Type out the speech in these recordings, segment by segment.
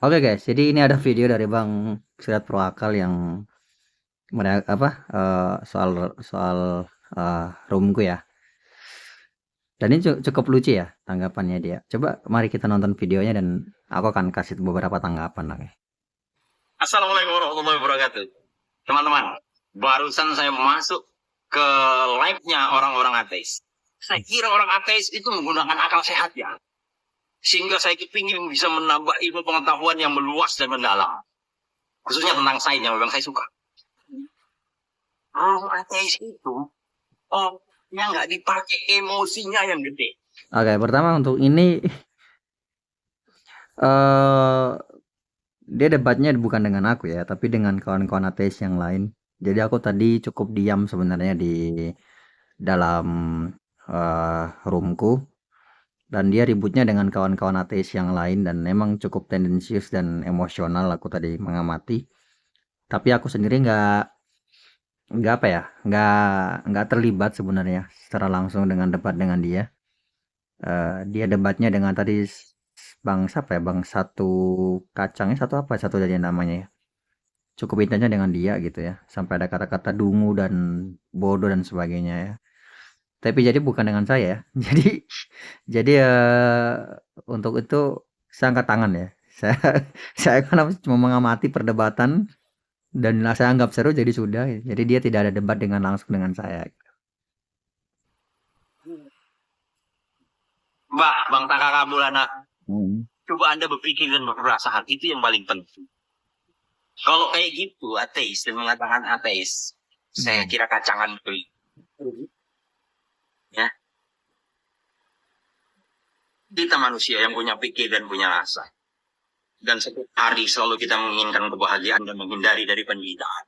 Oke guys, jadi ini ada video dari Bang Surat Purwakal yang soal soal roomku ya. Dan ini cukup lucu ya tanggapannya dia. Coba mari kita nonton videonya dan aku akan kasih beberapa tanggapan. Oke. Assalamualaikum warahmatullahi wabarakatuh. Teman-teman, barusan saya masuk ke live-nya orang-orang ateis. Saya kira orang ateis itu menggunakan akal sehat ya. Sehingga saya kepingin bisa menambah ilmu pengetahuan yang meluas dan mendalam. Khususnya tentang sains yang memang saya suka. Orang ateis itu, oh, yang nggak dipakai emosinya yang gede. Oke, pertama untuk ini eh dia debatnya bukan dengan aku ya, tapi dengan kawan-kawan ateis yang lain. Jadi aku tadi cukup diam sebenarnya di dalam roomku dan dia ributnya dengan kawan-kawan ateis yang lain dan memang cukup tendensius dan emosional aku tadi mengamati. Tapi aku sendiri nggak apa ya, nggak terlibat sebenarnya secara langsung dengan debat dengan dia. Dia debatnya dengan tadi bang siapa ya, bang satu kacangnya satu apa satu dari namanya ya. Cukup intensnya dengan dia gitu ya, sampai ada kata-kata dungu dan bodoh dan sebagainya ya. Tapi jadi bukan dengan saya ya. Jadi untuk itu saya angkat tangan ya. Saya saya kan cuma mengamati perdebatan dan saya anggap seru jadi sudah. Jadi dia tidak ada debat dengan langsung dengan saya. Mbak, Bang Taka Kamulana, Hmm. coba Anda berpikir dan berperasa hati itu yang paling penting. Kalau kayak gitu, ateis dan mengatakan ateis, saya kira kacangan beli. Ya, kita manusia yang punya pikir dan punya rasa. Dan setiap hari selalu kita menginginkan kebahagiaan dan menghindari dari penderitaan.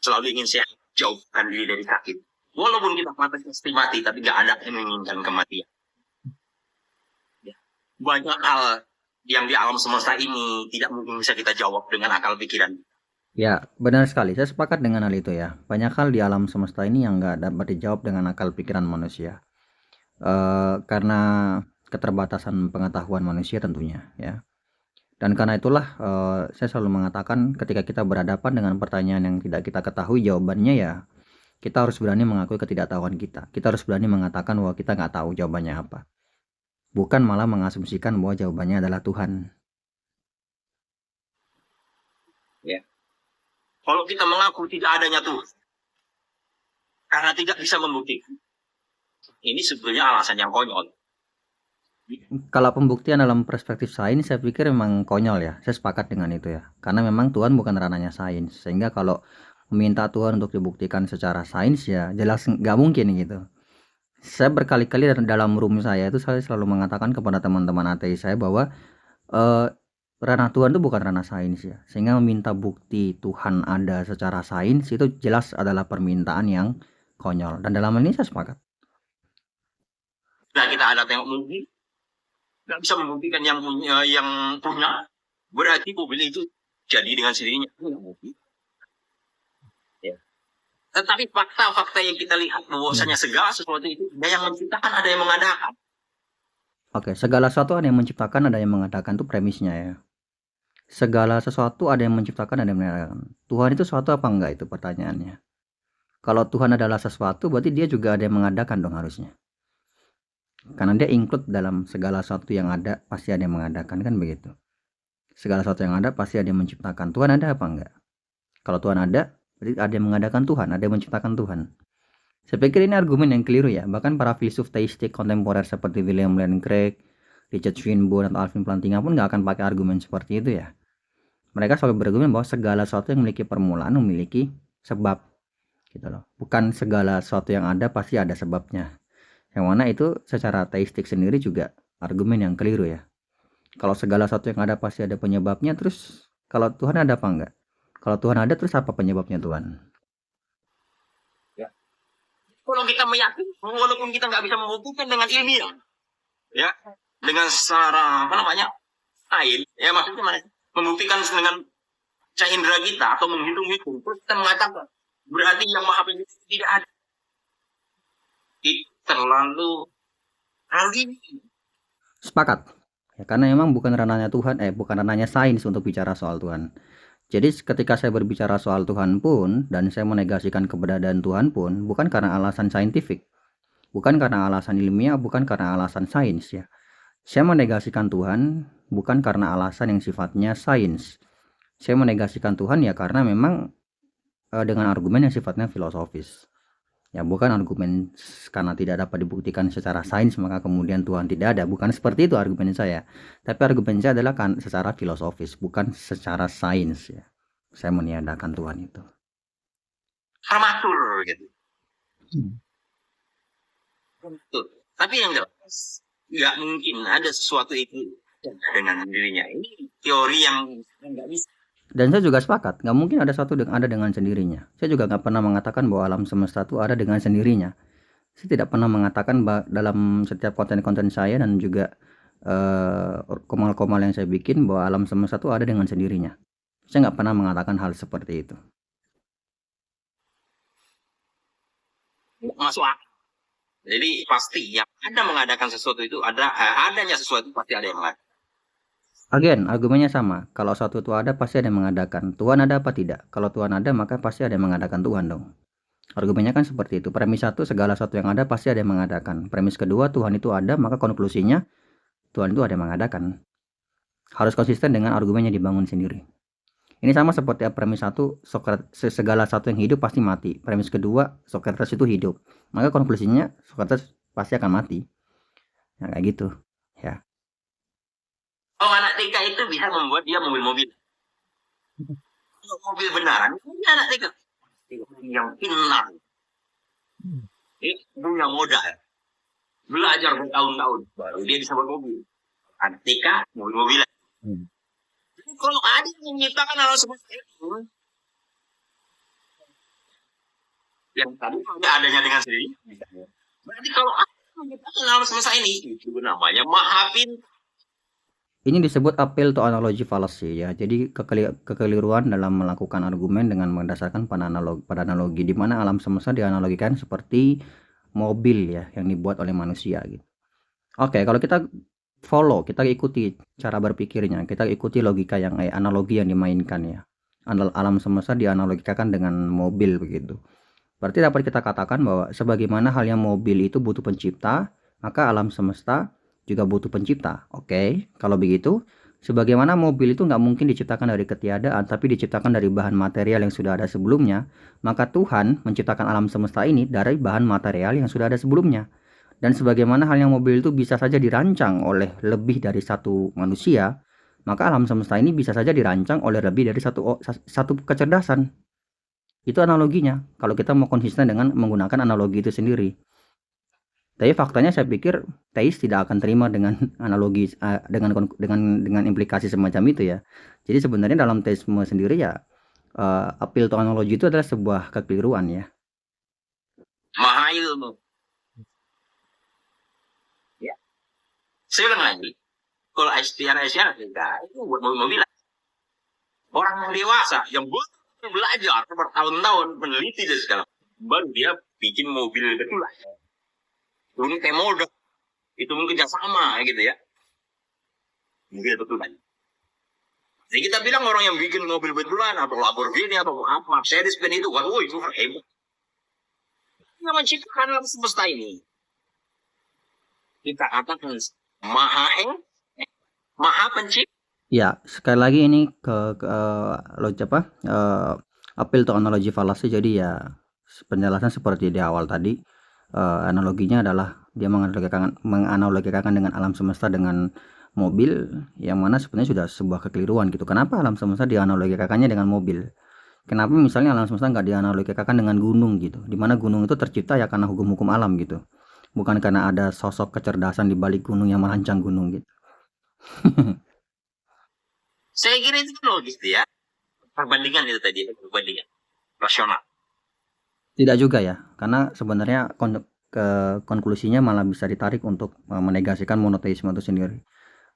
Selalu ingin sehat, jauhkan diri dari sakit. Walaupun kita pasti mati, tapi gak ada yang menginginkan kematian. Ya. Banyak hal yang di alam semesta ini tidak mungkin bisa kita jawab dengan akal pikiran. Ya, benar sekali. Saya sepakat dengan hal itu ya. Banyak hal di alam semesta ini yang nggak dapat dijawab dengan akal pikiran manusia. Karena keterbatasan pengetahuan manusia tentunya ya. Dan karena itulah saya selalu mengatakan ketika kita berhadapan dengan pertanyaan yang tidak kita ketahui jawabannya ya, kita harus berani mengakui ketidaktahuan kita. Kita harus berani mengatakan bahwa kita nggak tahu jawabannya apa. Bukan malah mengasumsikan bahwa jawabannya adalah Tuhan. Ya. Kalau kita mengaku tidak adanya Tuhan, karena tidak bisa membuktikan, ini sebetulnya alasan yang konyol. Kalau pembuktian dalam perspektif sains, saya pikir memang konyol ya. Saya sepakat dengan itu ya. Karena memang Tuhan bukan ranahnya sains. Sehingga kalau meminta Tuhan untuk dibuktikan secara sains ya jelas nggak mungkin gitu. Saya berkali-kali dalam room saya itu saya selalu mengatakan kepada teman-teman ateis saya bahwa eh, ranah Tuhan itu bukan ranah sains ya. Sehingga meminta bukti Tuhan ada secara sains itu jelas adalah permintaan yang konyol. Dan dalam hal ini saya sepakat. Nah, kita ada tengok movie, nggak bisa membuktikan yang punya, berarti mobil itu jadi dengan sendirinya. Ya. Tetapi fakta-fakta yang kita lihat bahwasanya segala sesuatu itu ada yang menciptakan, ada yang mengadakan. Oke, segala sesuatu ada yang menciptakan, ada yang mengadakan itu premisnya ya. Segala sesuatu ada yang menciptakan, ada yang mengadakan. Tuhan itu sesuatu apa enggak itu pertanyaannya. Kalau Tuhan adalah sesuatu, berarti dia juga ada yang mengadakan dong harusnya. Karena dia include dalam segala sesuatu yang ada, pasti ada yang mengadakan kan begitu. Segala sesuatu yang ada pasti ada yang menciptakan. Tuhan ada apa enggak? Kalau Tuhan ada, berarti ada yang mengadakan Tuhan, ada yang menciptakan Tuhan. Saya pikir ini argumen yang keliru ya. Bahkan para filsuf teistik kontemporer seperti William Lane Craig, Richard Swinburne, atau Alvin Plantinga pun nggak akan pakai argumen seperti itu ya. Mereka selalu berargumen bahwa segala sesuatu yang memiliki permulaan memiliki sebab gitu loh. Bukan segala sesuatu yang ada pasti ada sebabnya. Yang mana itu secara teistik sendiri juga argumen yang keliru ya. Kalau segala sesuatu yang ada pasti ada penyebabnya, terus kalau Tuhan ada apa enggak? Kalau Tuhan ada terus apa penyebabnya Tuhan? Ya. Kalau kita meyakini, walaupun kita nggak bisa membuktikan dengan ilmiah, ya, dengan secara apa namanya, ya maksudnya membuktikan dengan cahaya indera kita atau menghitung-hitung, terus kita mengatakan berarti yang maha penyayang tidak ada. Itu terlalu ini. Sepakat. Ya, karena memang bukan ranahnya Tuhan, bukan ranahnya sains untuk bicara soal Tuhan. Jadi ketika saya berbicara soal Tuhan pun, dan saya menegasikan keberadaan Tuhan pun, bukan karena alasan saintifik, bukan karena alasan ilmiah, bukan karena alasan sains ya. Saya menegasikan Tuhan bukan karena alasan yang sifatnya sains. Saya menegasikan Tuhan ya karena memang dengan argumen yang sifatnya filosofis. Ya, bukan argumen karena tidak dapat dibuktikan secara sains maka kemudian Tuhan tidak ada. Bukan seperti itu argumen saya. Tapi argumen saya adalah kan secara filosofis, bukan secara sains ya. Saya meniadakan Tuhan itu. Prematur gitu. Tapi yang jelas nggak mungkin ada sesuatu itu dengan dirinya. Ini teori yang nggak bisa. Dan saya juga sepakat, nggak mungkin ada satu ada dengan sendirinya. Saya juga nggak pernah mengatakan bahwa alam semesta itu ada dengan sendirinya. Saya tidak pernah mengatakan dalam setiap konten-konten saya dan juga komal-komal yang saya bikin bahwa alam semesta itu ada dengan sendirinya. Saya nggak pernah mengatakan hal seperti itu. Masuk akal. Jadi pasti yang ada mengadakan sesuatu itu adanya sesuatu pasti ada yang mengadakan. Again, argumennya sama. Kalau satu itu ada, pasti ada yang mengadakan. Tuhan ada apa tidak? Kalau Tuhan ada, maka pasti ada yang mengadakan Tuhan dong. Argumennya kan seperti itu. Premis satu, segala sesuatu yang ada pasti ada yang mengadakan. Premis kedua, Tuhan itu ada, maka konklusinya Tuhan itu ada yang mengadakan. Harus konsisten dengan argumen yang dibangun sendiri. Ini sama seperti premis satu, segala sesuatu yang hidup pasti mati. Premis kedua, Socrates itu hidup. Maka konklusinya Socrates pasti akan mati. Nah, kayak gitu. Ya. Oh, anak TK itu bisa membuat dia mobil-mobil. Kalau mobil benaran, ini anak TK yang pintar. Punya modal. Belajar bertahun-tahun baru dia bisa buat mobil. Anak TK mobil-mobilan. Jadi kalau ada yang menciptakan hal seperti itu, yang tadi adanya dengan sendiri, berarti kalau ada yang menciptakan hal semesta ini, itu namanya Maha Pintar. Ini disebut appeal to analogy fallacy ya. Jadi kekeliruan dalam melakukan argumen dengan mendasarkan pada analogi di mana alam semesta dianalogikan seperti mobil ya yang dibuat oleh manusia gitu. Oke, kalau kita follow, kita ikuti cara berpikirnya, kita ikuti logika yang analogi yang dimainkan ya. Alam semesta dianalogikan dengan mobil begitu. Berarti dapat kita katakan bahwa sebagaimana halnya mobil itu butuh pencipta, maka alam semesta juga butuh pencipta. Oke, kalau begitu, sebagaimana mobil itu nggak mungkin diciptakan dari ketiadaan, tapi diciptakan dari bahan material yang sudah ada sebelumnya, maka Tuhan menciptakan alam semesta ini dari bahan material yang sudah ada sebelumnya. Dan sebagaimana halnya mobil itu bisa saja dirancang oleh lebih dari satu manusia, maka alam semesta ini bisa saja dirancang oleh lebih dari satu kecerdasan. Itu analoginya, kalau kita mau konsisten dengan menggunakan analogi itu sendiri. Tapi faktanya saya pikir teis tidak akan terima dengan analogi dengan implikasi semacam itu ya. Jadi sebenarnya dalam teisme sendiri ya appeal to analogi itu adalah sebuah kekeliruan ya. Maha ilmu. Ya. Saya ulang lagi. Kalau istiara itu buat mobil-mobilan. Orang yang dewasa yang belajar bertahun-tahun meneliti dan segala baru dia bikin mobil betul lah. Mungkin kayak modal, itu mungkin kerjasama gitu ya. Mungkin betul kan. Jadi kita bilang orang yang bikin mobil betulan atau Lamborghini atau apa, Mercedes-Benz itu, waduh itu hebat. Yang menciptakan alam semesta ini. Kita katakan maha pencipta. Ya, sekali lagi ini appeal to analogy fallacy. Jadi ya penjelasan seperti di awal tadi. Analoginya adalah dia menganalogikan dengan alam semesta dengan mobil, yang mana sebenarnya sudah sebuah kekeliruan gitu. Kenapa alam semesta dianalogikannya dengan mobil? Kenapa misalnya alam semesta nggak dianalogikan dengan gunung gitu? Dimana gunung itu tercipta ya karena hukum-hukum alam gitu, bukan karena ada sosok kecerdasan di balik gunung yang merancang gunung gitu. Saya kira itu logis ya. Perbandingan itu tadi, perbandingan rasional. Tidak juga ya, karena sebenarnya konklusinya malah bisa ditarik untuk menegasikan monoteisme itu sendiri.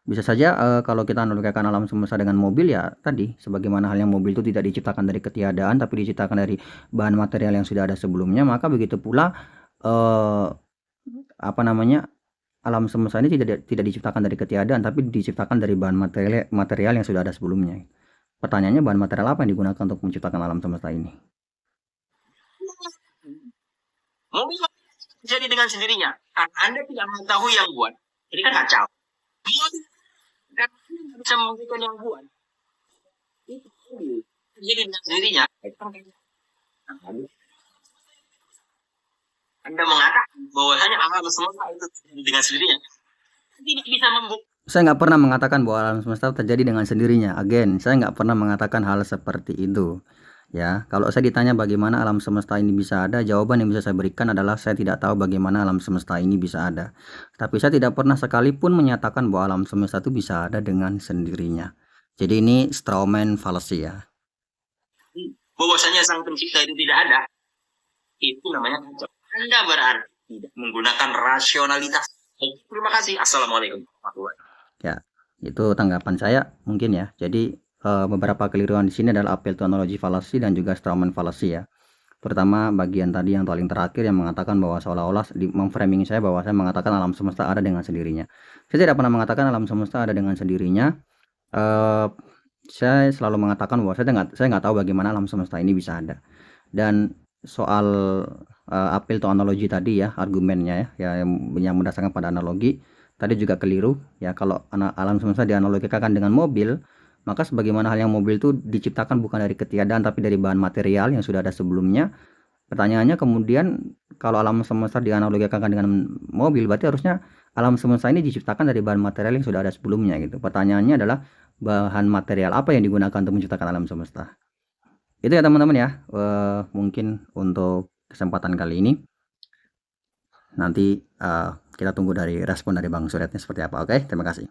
Bisa saja kalau kita analogikan alam semesta dengan mobil ya tadi, sebagaimana halnya mobil itu tidak diciptakan dari ketiadaan tapi diciptakan dari bahan material yang sudah ada sebelumnya, maka begitu pula alam semesta ini tidak diciptakan dari ketiadaan, tapi diciptakan dari bahan material yang sudah ada sebelumnya. Pertanyaannya, bahan material apa yang digunakan untuk menciptakan alam semesta ini? Mobil jadi dengan sendirinya. Anda tidak mengetahui yang buat. Jadi kan kacau. Dia bisa memberikan yang buat. Itu jadi dengan sendirinya. Anda mengatakan bahwasanya alam semesta itu dengan sendirinya. Tidak bisa membuktikan. Saya nggak pernah mengatakan bahwa alam semesta terjadi dengan sendirinya. Again, saya nggak pernah mengatakan hal seperti itu. Ya, kalau saya ditanya bagaimana alam semesta ini bisa ada, jawaban yang bisa saya berikan adalah saya tidak tahu bagaimana alam semesta ini bisa ada. Tapi saya tidak pernah sekalipun menyatakan bahwa alam semesta itu bisa ada dengan sendirinya. Jadi ini straw man fallacy ya. Bahwasanya sang pencipta itu tidak ada, itu namanya kacau. Anda berarti tidak menggunakan rasionalitas. Terima kasih. Assalamualaikum. Ya, itu tanggapan saya mungkin ya. Jadi beberapa keliruan di sini adalah appeal to analogy fallacy dan juga strawman fallacy ya. Terutama bagian tadi yang paling terakhir yang mengatakan bahwa seolah-olah memframing saya bahwa saya mengatakan alam semesta ada dengan sendirinya. Saya tidak pernah mengatakan alam semesta ada dengan sendirinya. Saya selalu mengatakan bahwa saya nggak tahu bagaimana alam semesta ini bisa ada. Dan soal appeal to analogy tadi ya, argumennya ya yang berdasarkan pada analogi tadi juga keliru ya. Kalau alam semesta dianalogikan dengan mobil, maka sebagaimana halnya mobil itu diciptakan bukan dari ketiadaan tapi dari bahan material yang sudah ada sebelumnya. Pertanyaannya kemudian, kalau alam semesta dianalogikan dengan mobil, berarti harusnya alam semesta ini diciptakan dari bahan material yang sudah ada sebelumnya gitu. Pertanyaannya adalah bahan material apa yang digunakan untuk menciptakan alam semesta. Itu ya teman-teman ya. Mungkin untuk kesempatan kali ini nanti kita tunggu dari respon dari Bang Suryatnya seperti apa. Oke, terima kasih.